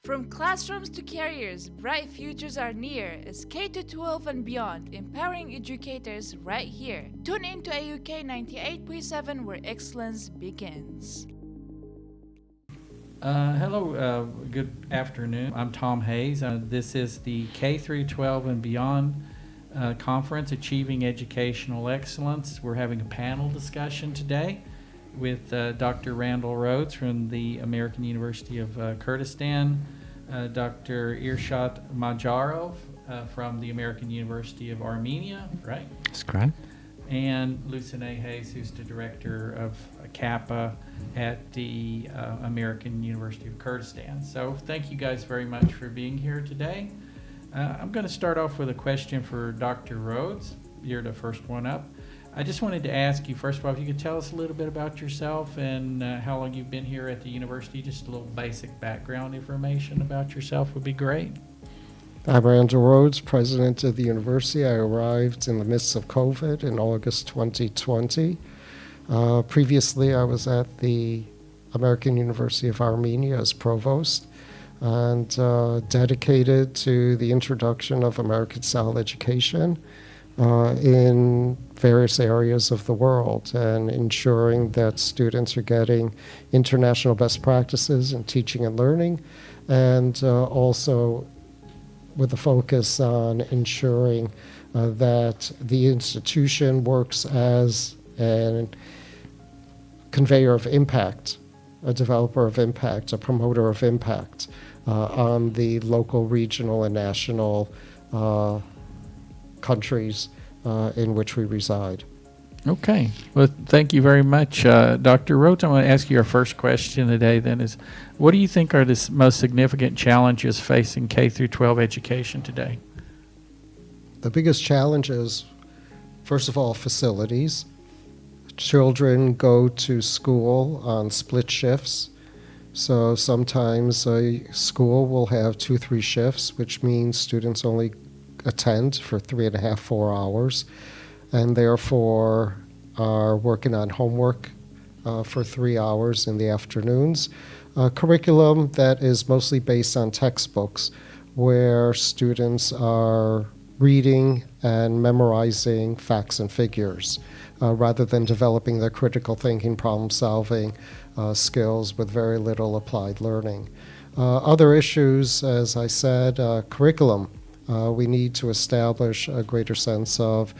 From classrooms to careers, bright futures are near as K-12 and beyond, empowering educators right here. Tune in to AUK 98.7 where excellence begins. Hello, good afternoon. I'm Tom Hayes. This is the K-12 and beyond conference, Achieving Educational Excellence. We're having a panel discussion today with Dr. Randall Rhodes from the American University of Kurdistan, Dr. Irshat Madyarov from the American University of Armenia, right? That's correct. And Loucine Hayes, who's the director of CAPA at the American University of Kurdistan. So thank you guys very much for being here today. I'm going to start off with a question for Dr. Rhodes. You're the first one up. I just wanted to ask you, first of all, if you could tell us a little bit about yourself and how long you've been here at the university. Just a little basic background information about yourself would be great. I'm Randall Rhodes, president of the university. I arrived in the midst of COVID in August 2020. Previously, I was at the American University of Armenia as provost and dedicated to the introduction of American-style education in various areas of the world and ensuring that students are getting international best practices in teaching and learning, and also with a focus on ensuring that the institution works as a conveyor of impact, a developer of impact, a promoter of impact on the local, regional, and national countries in which we reside. Okay. Well, thank you very much, Dr. Rhodes. I want to ask you our first question today then is, what do you think are the most significant challenges facing K-12 education today? The biggest challenge is, first of all, facilities. Children go to school on split shifts. So sometimes a school will have 2-3 shifts, which means students only attend for 3.5, 4 hours, and therefore are working on homework for 3 hours in the afternoons. Curriculum that is mostly based on textbooks, where students are reading and memorizing facts and figures, rather than developing their critical thinking, problem-solving skills with very little applied learning. Other issues, as I said, curriculum. We need to establish a greater sense of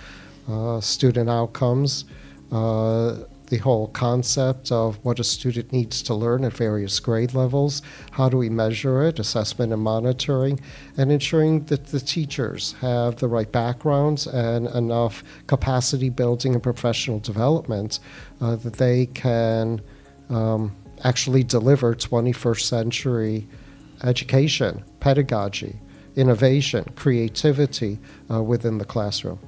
student outcomes, the whole concept of what a student needs to learn at various grade levels, how do we measure it, assessment and monitoring, and ensuring that the teachers have the right backgrounds and enough capacity building and professional development that they can actually deliver 21st century education, pedagogy, innovation, creativity within the classroom.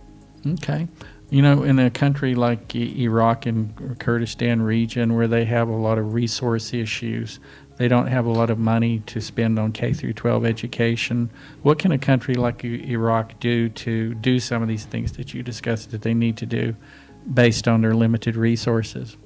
Okay. You know, in a country like Iraq and Kurdistan region where they have a lot of resource issues, they don't have a lot of money to spend on K-12 education. What can a country like Iraq do to do some of these things that you discussed that they need to do based on their limited resources?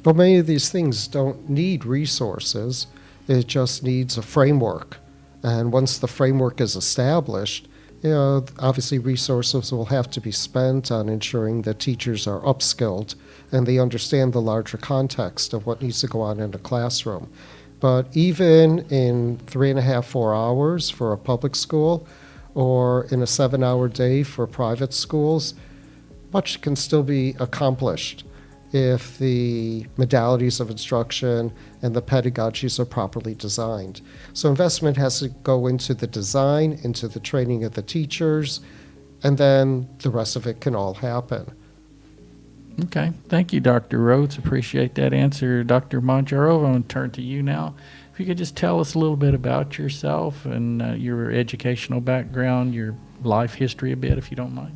Well, many of these things don't need resources. It just needs a framework. And once the framework is established, obviously resources will have to be spent on ensuring that teachers are upskilled and they understand the larger context of what needs to go on in a classroom. But even in 3.5, 4 hours for a public school or in a 7-hour day for private schools, much can still be accomplished if the modalities of instruction and the pedagogies are properly designed. So investment has to go into the design, into the training of the teachers, and then the rest of it can all happen. Okay. Thank you, Dr. Rhodes. Appreciate that answer. Dr. Madyarov, I want to turn to you now. If you could just tell us a little bit about yourself and your educational background, your life history a bit, if you don't mind.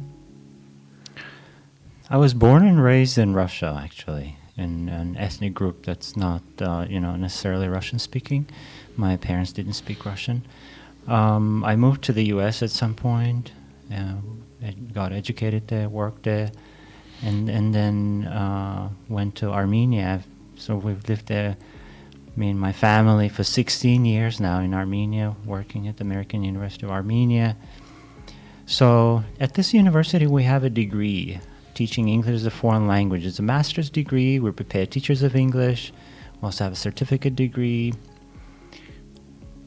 I was born and raised in Russia, actually, in an ethnic group that's not, necessarily Russian-speaking. My parents didn't speak Russian. I moved to the U.S. at some point, got educated there, worked there, and then went to Armenia. So we've lived there Me and my family for 16 years now in Armenia, working at the American University of Armenia. So at this university, we have a degree, teaching English as a foreign language. It's a master's degree. We're prepared teachers of English. We also have a certificate degree.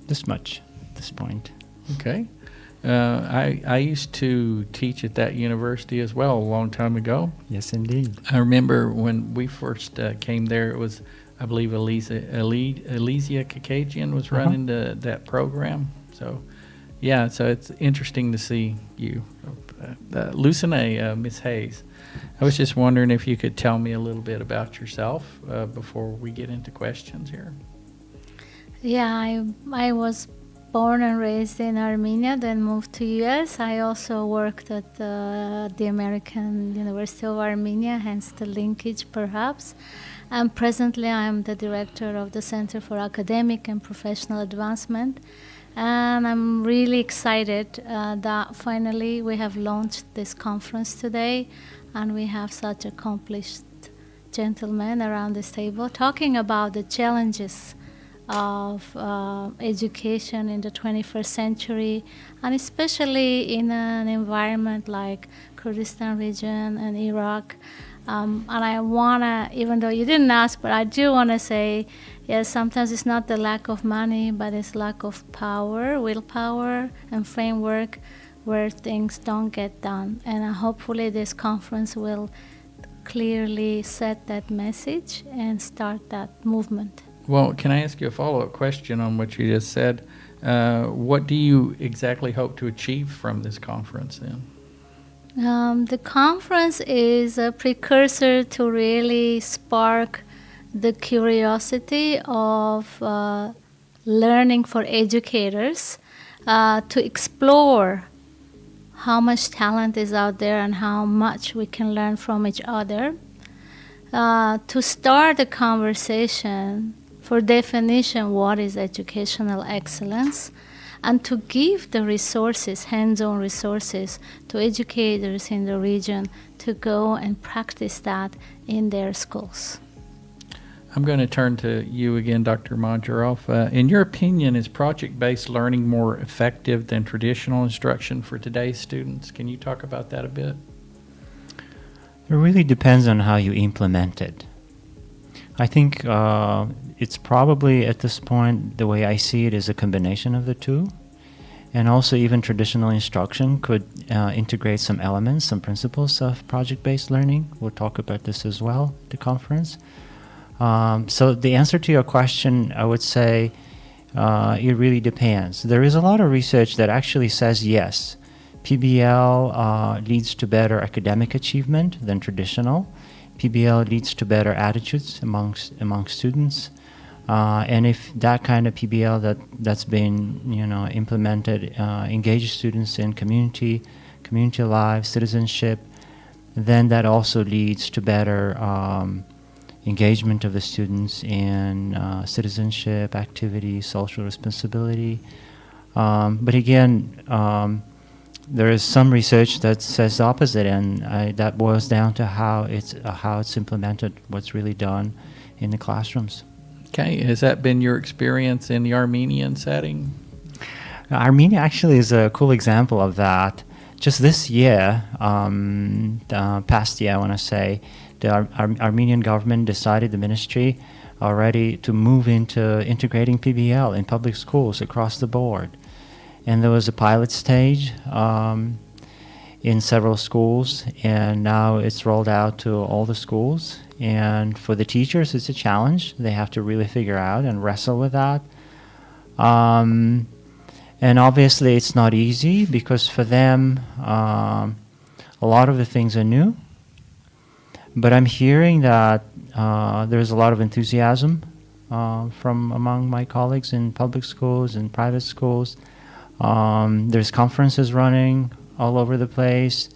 This much at this point. Okay. I used to teach at that university as well a long time ago. Yes, indeed. I remember when we first came there, it was, I believe, Elysia Kakajian was running that program. So, yeah, so it's interesting to see you. Loucine, Miss Hayes, I was just wondering if you could tell me a little bit about yourself before we get into questions here. Yeah, I was born and raised in Armenia, then moved to US. I also worked at the American University of Armenia, hence the linkage perhaps. And presently I am the director of the Center for Academic and Professional Advancement. And I'm really excited that finally we have launched this conference today, and we have such accomplished gentlemen around this table talking about the challenges of education in the 21st century, and especially in an environment like Kurdistan region and Iraq. And I wanna, even though you didn't ask, but I do wanna say, yes, sometimes it's not the lack of money, but it's lack of power, willpower, and framework where things don't get done. And hopefully this conference will clearly set that message and start that movement. Well, can I ask you a follow-up question on what you just said? What do you exactly hope to achieve from this conference then? The conference is a precursor to really spark the curiosity of learning for educators to explore how much talent is out there and how much we can learn from each other, to start a conversation for definition what is educational excellence, and to give the resources, hands-on resources, to educators in the region to go and practice that in their schools. I'm going to turn to you again, Dr. Madyarov. In your opinion, is project-based learning more effective than traditional instruction for today's students? Can you talk about that a bit? It really depends on how you implement it. I think it's probably at this point, the way I see it, is a combination of the two. And also even traditional instruction could integrate some elements, some principles of project-based learning. We'll talk about this as well at the conference. So the answer to your question, I would say it really depends. There is a lot of research that actually says yes, PBL leads to better academic achievement than traditional. PBL leads to better attitudes amongst students, and if that kind of PBL that's been implemented engages students in community life, citizenship, then that also leads to better engagement of the students in citizenship, activity, social responsibility. But again, there is some research that says the opposite, and that boils down to how it's implemented, what's really done in the classrooms. Okay, has that been your experience in the Armenian setting? Armenia actually is a cool example of that. Just this year, past year I want to say, the Armenian government decided, the ministry already, to move into integrating PBL in public schools across the board. And there was a pilot stage in several schools, and now it's rolled out to all the schools. And for the teachers, it's a challenge. They have to really figure out and wrestle with that. And obviously, it's not easy because for them, a lot of the things are new. But I'm hearing that there's a lot of enthusiasm from among my colleagues in public schools and private schools. There's conferences running all over the place,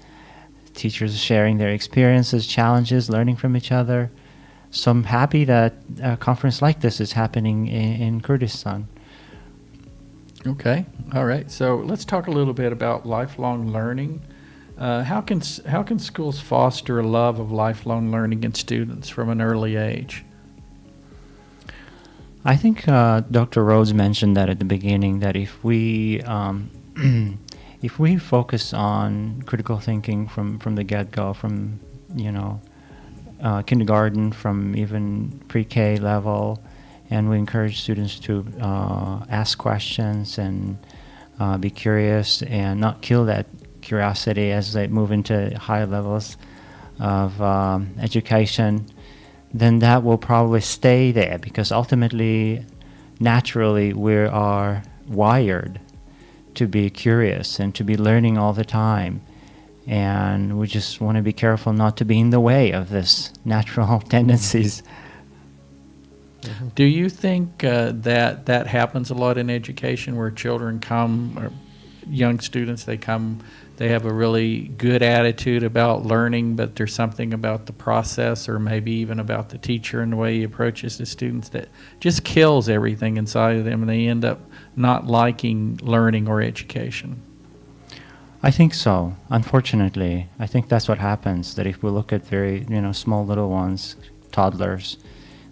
teachers sharing their experiences, challenges, learning from each other. So I'm happy that a conference like this is happening in Kurdistan. Okay, all right. So let's talk a little bit about lifelong learning. How can schools foster a love of lifelong learning in students from an early age? I think Dr. Rhodes mentioned that at the beginning, that if we if we focus on critical thinking from the get-go, from kindergarten, from even pre-K level, and we encourage students to ask questions and be curious and not kill that curiosity as they move into higher levels of education, then that will probably stay there, because ultimately, naturally, we are wired to be curious and to be learning all the time. And we just want to be careful not to be in the way of this natural tendencies. Do you think that happens a lot in education, where children come, or young students, they have a really good attitude about learning, but there's something about the process, or maybe even about the teacher and the way he approaches the students, that just kills everything inside of them, and they end up not liking learning or education? I think so. Unfortunately, I think that's what happens. That if we look at very, small little ones, toddlers,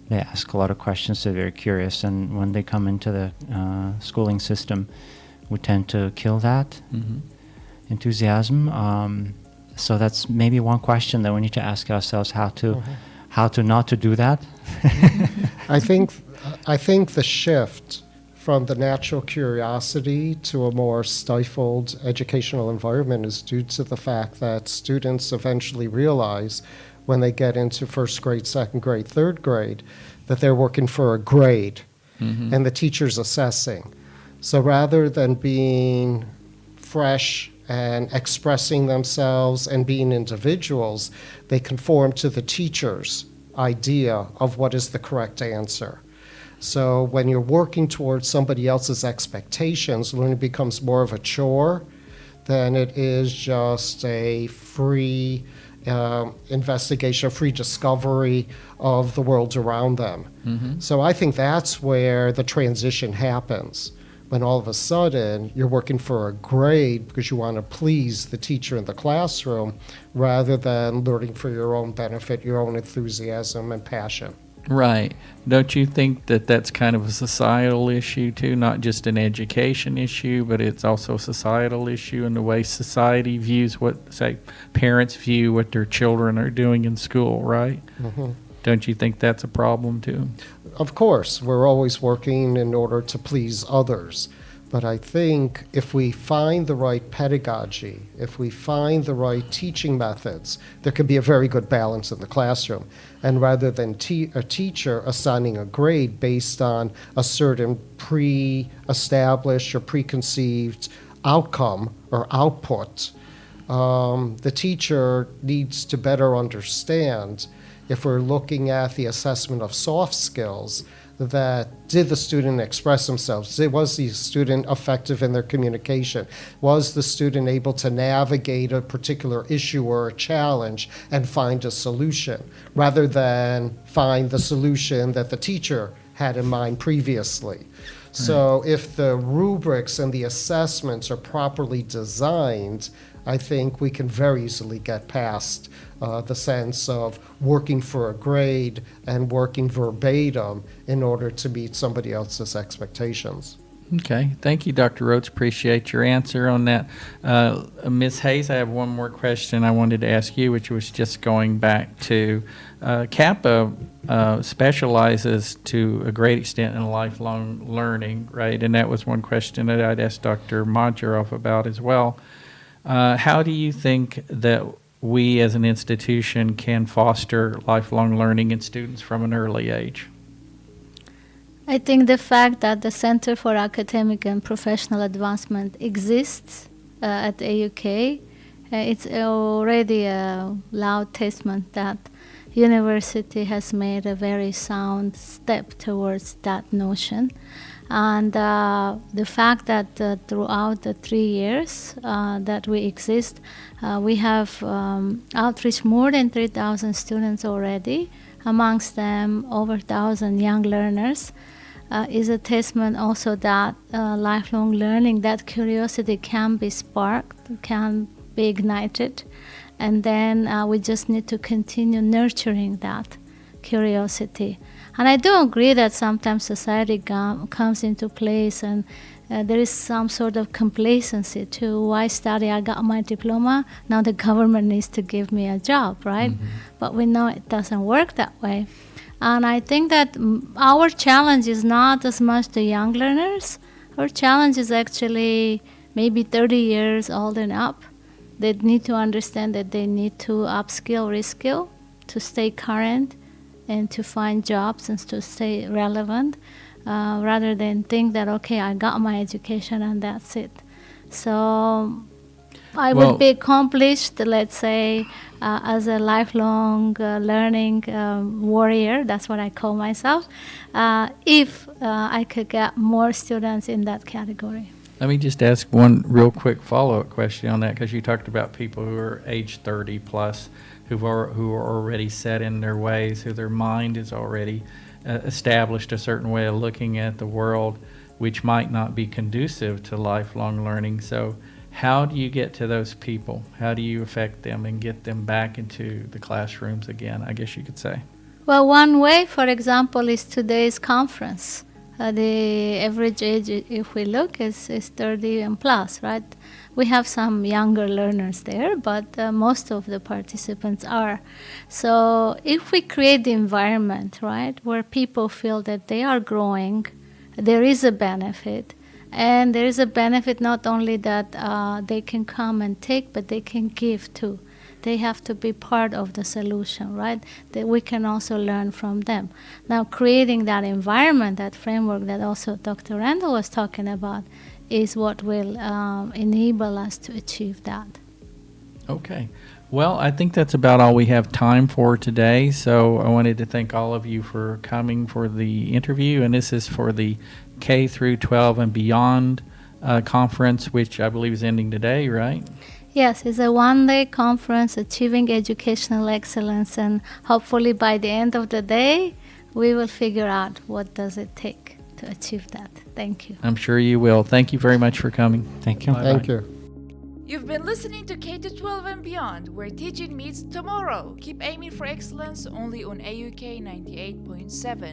they ask a lot of questions. They're very curious, and when they come into the schooling system, we tend to kill that enthusiasm. So that's maybe one question that we need to ask ourselves: how to not to do that. I think the shift from the natural curiosity to a more stifled educational environment is due to the fact that students eventually realize, when they get into first grade, second grade, third grade, that they're working for a grade, and the teacher's assessing. So rather than being fresh and expressing themselves and being individuals, they conform to the teacher's idea of what is the correct answer. So when you're working towards somebody else's expectations, learning becomes more of a chore than it is just a free investigation, a free discovery of the world around them. So I think that's where the transition happens, when all of a sudden you're working for a grade because you want to please the teacher in the classroom, rather than learning for your own benefit, your own enthusiasm and passion. Right. Don't you think that that's kind of a societal issue too, not just an education issue, but it's also a societal issue in the way society views what, say, parents view what their children are doing in school, right? Don't you think that's a problem too? Of course, we're always working in order to please others. But I think if we find the right pedagogy, if we find the right teaching methods, there can be a very good balance in the classroom. And rather than a teacher assigning a grade based on a certain pre-established or preconceived outcome or output, the teacher needs to better understand, if we're looking at the assessment of soft skills, that did the student express themselves? Was the student effective in their communication? Was the student able to navigate a particular issue or a challenge and find a solution, rather than find the solution that the teacher had in mind previously? So if the rubrics and the assessments are properly designed, I think we can very easily get past the sense of working for a grade and working verbatim in order to meet somebody else's expectations. Okay. Thank you, Dr. Rhodes. Appreciate your answer on that. Ms. Hayes, I have one more question I wanted to ask you, which was just going back to CAPA specializes to a great extent in lifelong learning, right? And that was one question that I'd asked Dr. Madyarov about as well. How do you think that we as an institution can foster lifelong learning in students from an early age? I think the fact that the Center for Academic and Professional Advancement exists at AUK, it's already a loud testament that university has made a very sound step towards that notion. And the fact that throughout the 3 years that we exist, we have outreached more than 3,000 students already, amongst them over 1,000 young learners, is a testament also that lifelong learning, that curiosity can be sparked, can be ignited, and then we just need to continue nurturing that curiosity. And I do agree that sometimes society comes into place and there is some sort of complacency to why study, I got my diploma, now the government needs to give me a job, right? But we know it doesn't work that way. And I think that our challenge is not as much the young learners. Our challenge is actually maybe 30 years old and up. They need to understand that they need to upskill, reskill, to stay current and to find jobs and to stay relevant, rather than think that, okay, I got my education and that's it. So I would be accomplished, let's say, as a lifelong learning warrior, that's what I call myself, if I could get more students in that category. Let me just ask one real quick follow-up question on that, because you talked about people who are age 30 plus, who are already set in their ways, who their mind is already established a certain way of looking at the world, which might not be conducive to lifelong learning. So how do you get to those people? How do you affect them and get them back into the classrooms again, I guess you could say? Well, one way, for example, is today's conference. The average age, if we look, is 30 and plus, right? We have some younger learners there, but most of the participants are. So if we create the environment, right, where people feel that they are growing, there is a benefit. And there is a benefit not only that they can come and take, but they can give too. They have to be part of the solution, right? That we can also learn from them. Now, creating that environment, that framework that also Dr. Randall was talking about, is what will enable us to achieve that. Okay. Well, I think that's about all we have time for today. So I wanted to thank all of you for coming for the interview. And this is for the K through 12 and Beyond conference, which I believe is ending today, right? Yes, it's a one-day conference, Achieving Educational Excellence, and hopefully by the end of the day, we will figure out what does it take to achieve that. Thank you. I'm sure you will. Thank you very much for coming. Thank you. Bye-bye. Thank you. You've been listening to K-12 and Beyond, where teaching meets tomorrow. Keep aiming for excellence only on AUK 98.7.